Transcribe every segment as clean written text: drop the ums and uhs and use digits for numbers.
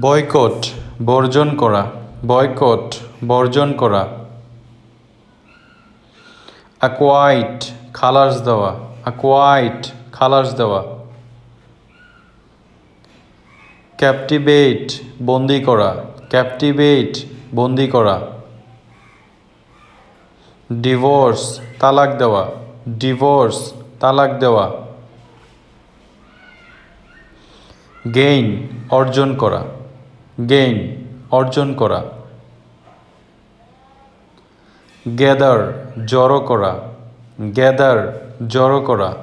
Boycott বর্জন করা, boycott বর্জন করা। অ্যাকোয়াইট খালাস দেওয়া, অ্যাকোয়াইট খালাস দেওয়া। ক্যাপটিভেট বন্দি করা, ক্যাপটিভেট বন্দি করা। ডিভোর্স তালাক দেওয়া, ডিভোর্স তালাক দেওয়া। গেইন অর্জন করা, গেইন অর্জন করা। গ্যাদার জড়ো করা, গ্যাদার জড়ো করা।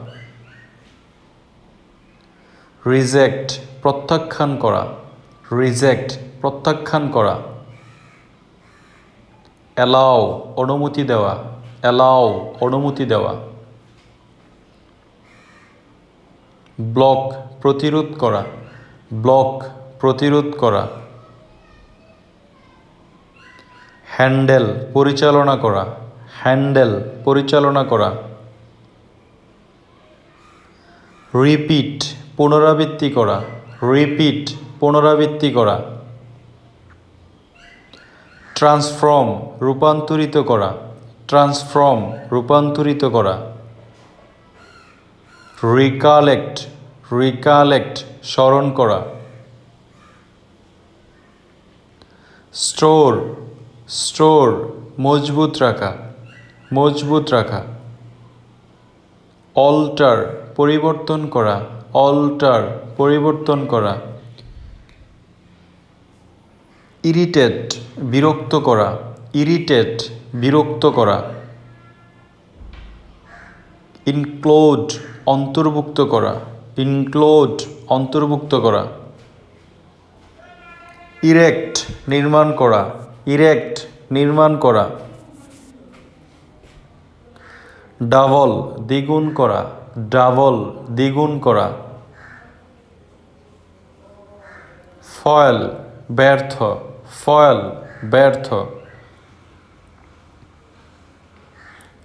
রিজেক্ট প্রত্যাখ্যান করা, রিজেক্ট প্রত্যাখ্যান করা। অ্যালাউ অনুমতি দেওয়া, অ্যালাউ অনুমতি দেওয়া। ব্লক প্রতিরোধ করা, ব্লক প্রতিরোধ করা। হ্যান্ডেল পরিচালনা করা, হ্যান্ডেল পরিচালনা করা। রিপিট পুনরাবৃত্তি করা, রিপিট পুনরাবৃত্তি করা। ট্রান্সফর্ম রূপান্তরিত করা, ট্রান্সফর্ম রূপান্তরিত করা। রিকালেক্ট, রিকালেক্ট স্মরণ করা। স্টোর, স্টোর মজবুত রাখা, মজবুত রাখা। অল্টার পরিবর্তন করা, অল্টার পরিবর্তন করা। ইরিটেট বিরক্ত করা, ইরিটেট বিরক্ত করা। ইনক্লুড অন্তর্ভুক্ত করা, ইনক্লুড অন্তর্ভুক্ত করা। ইরেক্ট নির্মাণ করা, ইরেক্ট নির্মাণ করা। ডাবল দ্বিগুণ করা, ডাবল দ্বিগুণ করা। ফয়েল ব্যর্থ, ফয়েল ব্যর্থ।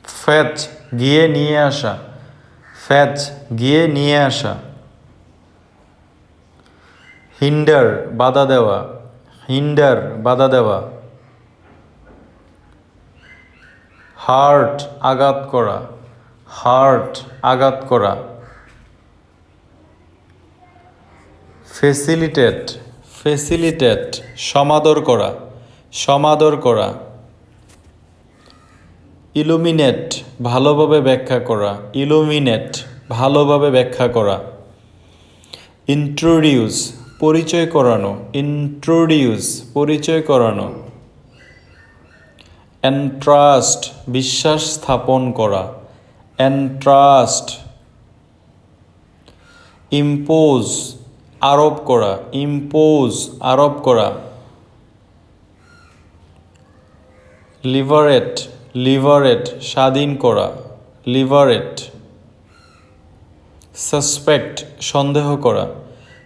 ফেচ গিয়ে নিয়ে আসা, ফেচ গিয়ে নিয়ে আসা। হিন্ডার বাধা দেওয়া, হিন্ডার বাধা দেওয়া। হার্ট আঘাত করা, হার্ট আঘাত করা। ফেসিলিটেট, ফেসিলিটেট সমাদর করা, সমাদর করা। ইলুমিনেট ভালোভাবে ব্যাখ্যা করা, ইলুমিনেট ভালোভাবে ব্যাখ্যা করা। ইন্ট্রোডিউস পরিচয় করানো, ইন্ট্রোডিউস পরিচয় করানো। এন্ট্রাস্ট বিশ্বাস স্থাপন করা, এন্ট্রাস্ট। ইম্পোজ আরোপ করা, ইম্পোজ আরোপ করা। লিবারেট, লিবারেট স্বাধীন করা, লিবারেট। সাসপেক্ট সন্দেহ করা,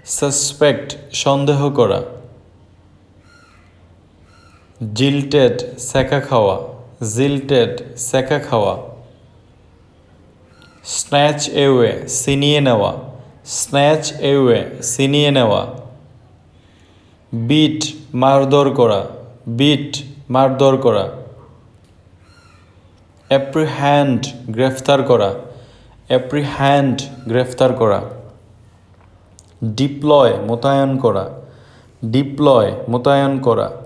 সাসপেক্ট সন্দেহ করা। জিল্টেড সেকা খাওয়া, জিল্টেড সেকা খাওয়া। স্ন্যাচ এওয়ে ছিনিয়ে নেওয়া, স্ন্যাচ এওয়ে ছিনিয়ে নেওয়া। বিট মারধর করা, বিট মারধর করা। অ্যাপ্রিহ্যান্ড গ্রেফতার করা, অ্যাপ্রিহ্যান্ড গ্রেফতার করা। ডিপ্লয় মোতায়েন করা, ডিপ্লয় মোতায়েন করা।